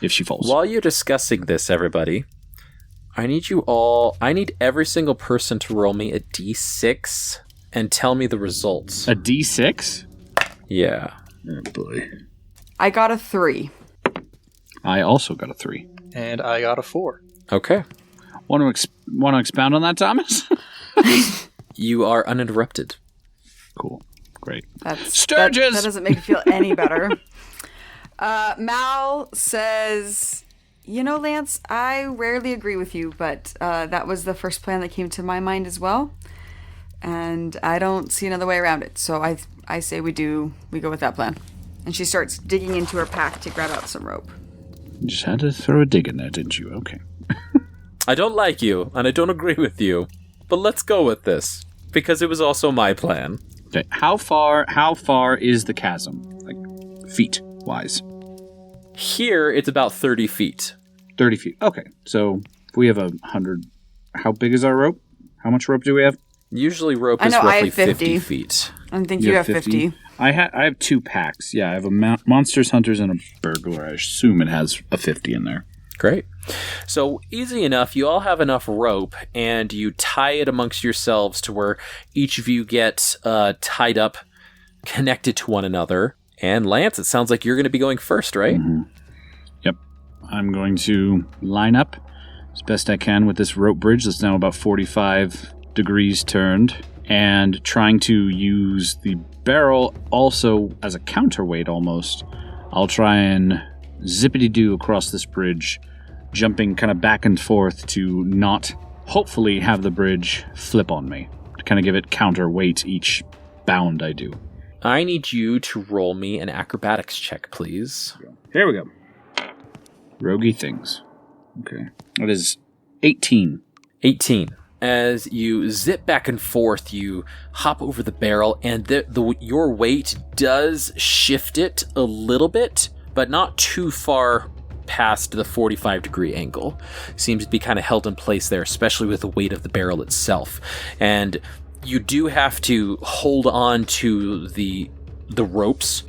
if she falls. While you're discussing this, everybody, I need every single person to roll me a d6 and tell me the results. A d6? Yeah. Oh boy. I got a 3. I also got a 3. And I got a 4. Okay. Want to expound on that, Thomas? You are uninterrupted. Cool. Great. Sturges! That doesn't make me feel any better. Mal says, Lance, I rarely agree with you, but that was the first plan that came to my mind as well. And I don't see another way around it. So I say we go with that plan. And she starts digging into her pack to grab out some rope. You just had to throw a dig in there, didn't you? Okay. I don't like you, and I don't agree with you. But let's go with this, because it was also my plan. Okay. How far is the chasm? Like, feet-wise? Here, it's about 30 feet. 30 feet. Okay. So, if we have 100... How big is our rope? How much rope do we have? Usually rope is roughly 50 feet. I think you have 50. I have 2 packs. Yeah, I have a Monsters, Hunters, and a Burglar. I assume it has a 50 in there. Great. So, easy enough. You all have enough rope, and you tie it amongst yourselves to where each of you get tied up, connected to one another. And Lance, it sounds like you're going to be going first, right? Mm-hmm. Yep. I'm going to line up as best I can with this rope bridge that's now about 45 degrees turned, and trying to use the barrel also as a counterweight almost. I'll try and zippity-doo across this bridge, jumping kind of back and forth to not, hopefully, have the bridge flip on me, to kind of give it counterweight each bound I do. I need you to roll me an acrobatics check, please. Here we go. Roguey things. Okay. That is 18. 18. As you zip back and forth, you hop over the barrel, and your weight does shift it a little bit, but not too far past the 45-degree angle. Seems to be kind of held in place there, especially with the weight of the barrel itself. And you do have to hold on to the ropes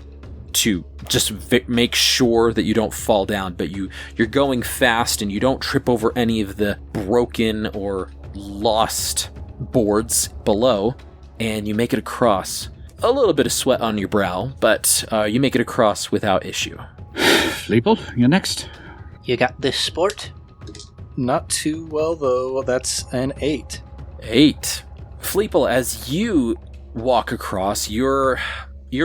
to just make sure that you don't fall down, but you're going fast and you don't trip over any of the broken or lost boards below, and you make it across. A little bit of sweat on your brow, but you make it across without issue. Fleeple, you're next. You got this, sport? Not too well, though. That's an 8. 8. Fleeple, as you walk across, you're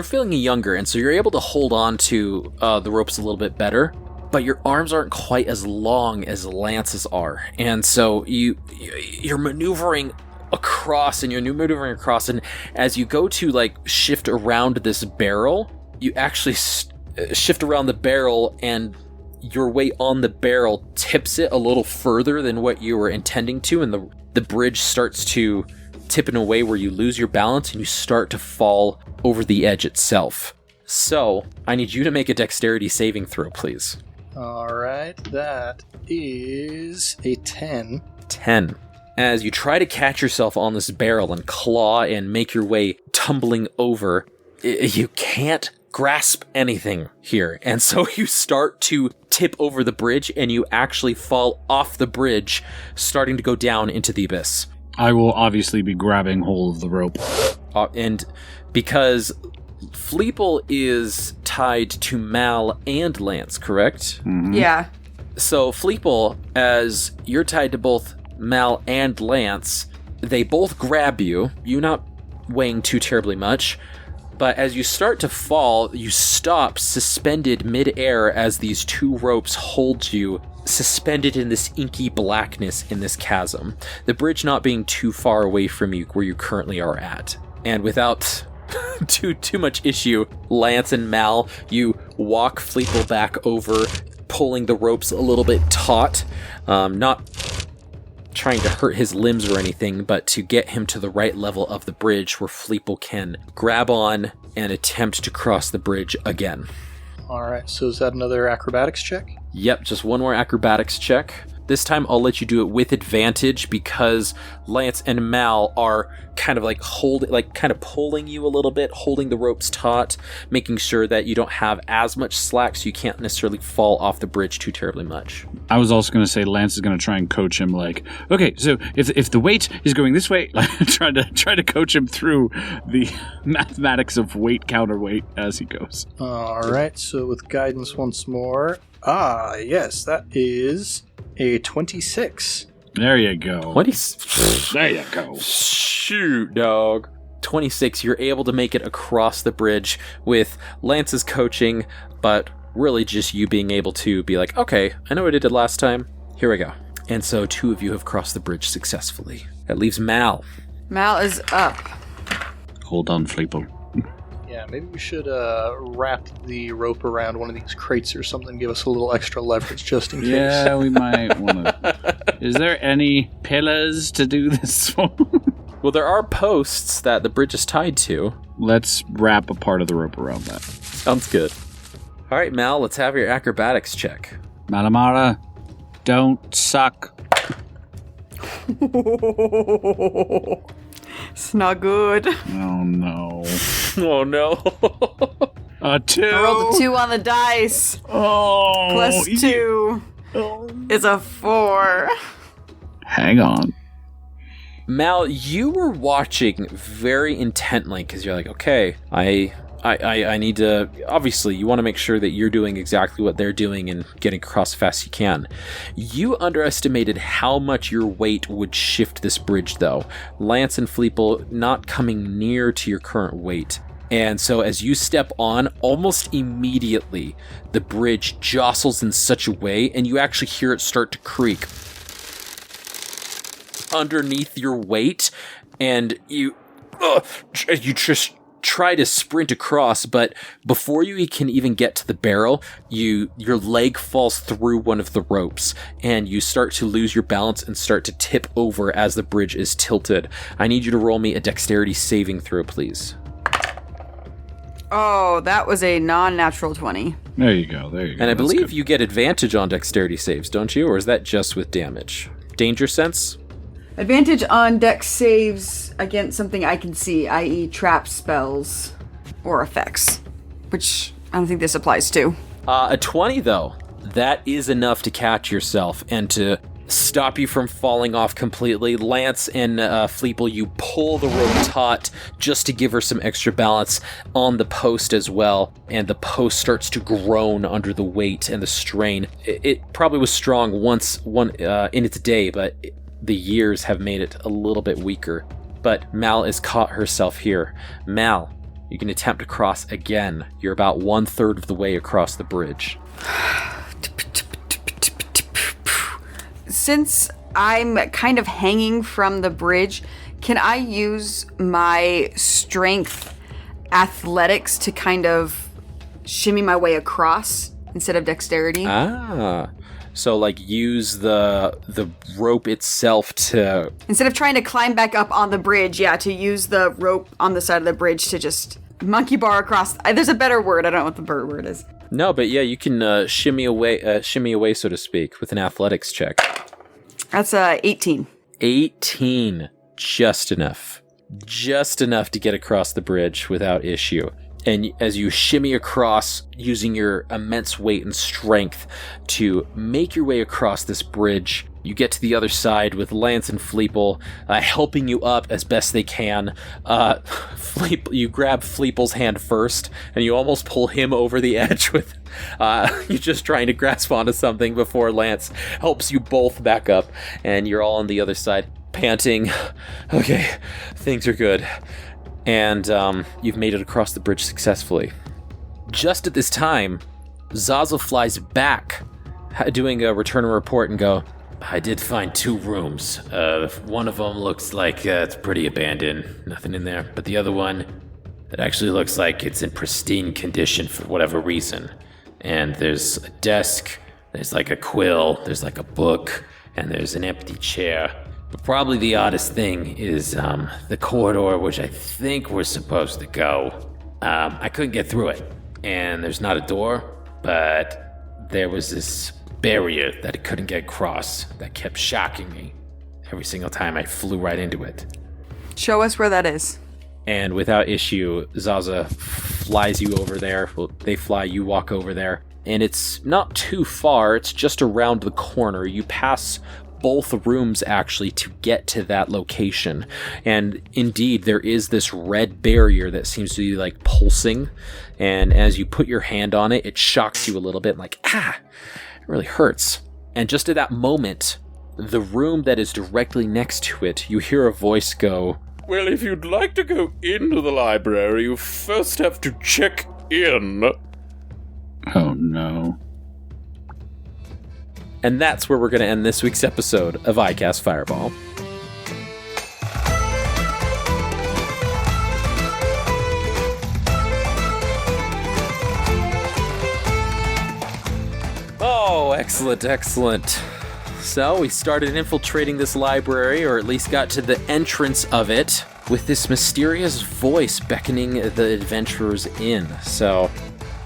feeling younger, and so you're able to hold on to the ropes a little bit better, but your arms aren't quite as long as Lance's are. And so you're maneuvering across, and as you go to shift around this barrel, you actually shift around the barrel, and your weight on the barrel tips it a little further than what you were intending to, and the bridge starts to tip in a way where you lose your balance and you start to fall over the edge itself. So, I need you to make a dexterity saving throw, please. Alright, that is a 10. 10. As you try to catch yourself on this barrel and claw and make your way tumbling over, you can't grasp anything here. And so you start to tip over the bridge, and you actually fall off the bridge, starting to go down into the abyss. I will obviously be grabbing hold of the rope. And because Fleeple is tied to Mal and Lance, correct? Yeah. So Fleeple, as you're tied to both Mal and Lance, they both grab you, you not weighing too terribly much, but as you start to fall, you stop suspended mid-air as these two ropes hold you suspended in this inky blackness in this chasm. The bridge not being too far away from you where you currently are at. And without too much issue, Lance and Mal, you walk Fleeple back over, pulling the ropes a little bit taut, not trying to hurt his limbs or anything, but to get him to the right level of the bridge where Fleeple can grab on and attempt to cross the bridge again. Alright, so is that another acrobatics check? Yep, just one more acrobatics check. This time I'll let you do it with advantage because Lance and Mal are kind of kind of pulling you a little bit, holding the ropes taut, making sure that you don't have as much slack so you can't necessarily fall off the bridge too terribly much. I was also going to say Lance is going to try and coach him like, okay, so if the weight is going this way, like try to coach him through the mathematics of weight counterweight as he goes. Alright, so with guidance once more. Yes, that is a 26. There you go. There you go. Shoot, dog. 26, you're able to make it across the bridge with Lance's coaching, but really just you being able to be like, okay, I know what I did last time. Here we go. And so two of you have crossed the bridge successfully. That leaves Mal. Mal is up. Hold on, Fleeple. Yeah, maybe we should wrap the rope around one of these crates or something, give us a little extra leverage just in case. Yeah, we might want to. Is there any pillars to do this for? Well, there are posts that the bridge is tied to. Let's wrap a part of the rope around that. Sounds good. All right, Mal, let's have your acrobatics check. Malamara, don't suck. It's not good. Oh, no. Oh, no. A 2. I rolled a 2 on the dice. Oh. Plus 2 is a 4. Hang on. Mal, you were watching very intently because you're like, okay, I need to, obviously you want to make sure that you're doing exactly what they're doing and getting across as fast as you can. You underestimated how much your weight would shift this bridge though. Lance and Fleeple not coming near to your current weight. And so as you step on, almost immediately, the bridge jostles in such a way and you actually hear it start to creak underneath your weight, and you just try to sprint across, but before you can even get to the barrel, your leg falls through one of the ropes, and you start to lose your balance and start to tip over as the bridge is tilted. I need you to roll me a dexterity saving throw, please. Oh, that was a non-natural 20. There you go. And I believe you get advantage on dexterity saves, don't you? Or is that just with damage? Danger sense? Advantage on dex saves against something I can see, i.e. trap spells or effects, which I don't think this applies to. A 20, though. That is enough to catch yourself and to stop you from falling off completely. Lance and Fleeple, you pull the rope taut just to give her some extra balance on the post as well, and the post starts to groan under the weight and the strain. It probably was strong in its day, but the years have made it a little bit weaker. But Mal has caught herself here. Mal, you can attempt to cross again. You're about 1/3 of the way across the bridge. Since I'm kind of hanging from the bridge, can I use my strength athletics to kind of shimmy my way across instead of dexterity? So, like, use the rope itself to... Instead of trying to climb back up on the bridge, to use the rope on the side of the bridge to just monkey bar across. There's a better word. I don't know what the better word is. No, but yeah, you can shimmy away, so to speak, with an athletics check. That's 18. 18. Just enough. Just enough to get across the bridge without issue. And as you shimmy across, using your immense weight and strength to make your way across this bridge, you get to the other side with Lance and Fleeple helping you up as best they can. You grab Fleeple's hand first, and you almost pull him over the edge with you just trying to grasp onto something before Lance helps you both back up, and you're all on the other side, panting. Okay, things are good. And you've made it across the bridge successfully. Just at this time, Zaza flies back, doing a return report, and go, I did find 2 rooms. One of them looks like it's pretty abandoned, nothing in there. But the other one, it actually looks like it's in pristine condition for whatever reason. And there's a desk, there's like a quill, there's like a book, and there's an empty chair. But probably the oddest thing is the corridor, which I think we're supposed to go. I couldn't get through it, and there's not a door, but there was this barrier that I couldn't get across that kept shocking me every single time I flew right into it. Show us where that is. And without issue, Zaza flies you over there. Well, they fly, you walk over there. And it's not too far, it's just around the corner. You pass both rooms actually to get to that location. And indeed, there is this red barrier that seems to be like pulsing. And as you put your hand on it, it shocks you a little bit, like, it really hurts. And just at that moment, the room that is directly next to it, you hear a voice go, Well, if you'd like to go into the library, you first have to check in. Oh no. And that's where we're going to end this week's episode of iCast Fireball. Oh, excellent. So we started infiltrating this library, or at least got to the entrance of it, with this mysterious voice beckoning the adventurers in. So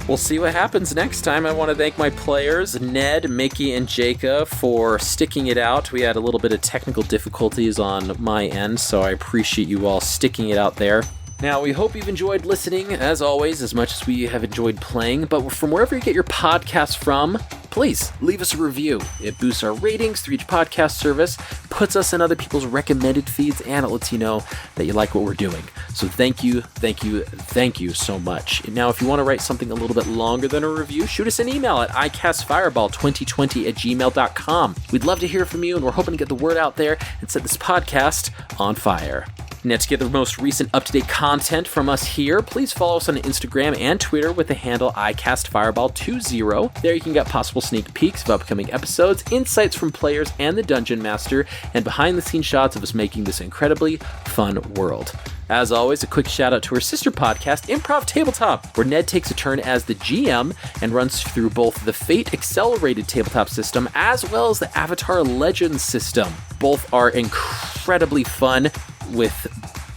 we'll see what happens next time. I want to thank my players, Ned, Mickey, and Jacob, for sticking it out. We had a little bit of technical difficulties on my end, so I appreciate you all sticking it out there. Now, we hope you've enjoyed listening, as always, as much as we have enjoyed playing, but from wherever you get your podcasts from, please leave us a review. It boosts our ratings through each podcast service, puts us in other people's recommended feeds, and it lets you know that you like what we're doing. So thank you so much. Now, if you want to write something a little bit longer than a review, shoot us an email at icastfireball2020@gmail.com. We'd love to hear from you, and we're hoping to get the word out there and set this podcast on fire. Now, to get the most recent up-to-date content from us here, please follow us on Instagram and Twitter with the handle icastfireball20. There you can get possible sneak peeks of upcoming episodes, insights from players and the Dungeon Master, and behind-the-scenes shots of us making this incredibly fun world. As always, a quick shout out to our sister podcast, Improv Tabletop, where Ned takes a turn as the GM and runs through both the Fate Accelerated Tabletop system as well as the Avatar Legends system. Both are incredibly fun, with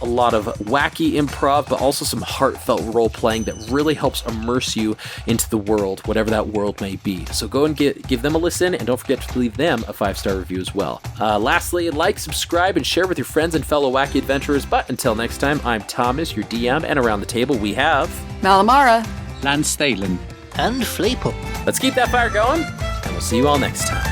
a lot of wacky improv, but also some heartfelt role-playing that really helps immerse you into the world, whatever that world may be. So go and give them a listen, and don't forget to leave them a 5-star review as well. Lastly, like, subscribe, and share with your friends and fellow wacky adventurers. But until next time, I'm Thomas, your DM, and around the table we have... Malamara. Lance Thalen. And Fleeple. Let's keep that fire going, and we'll see you all next time.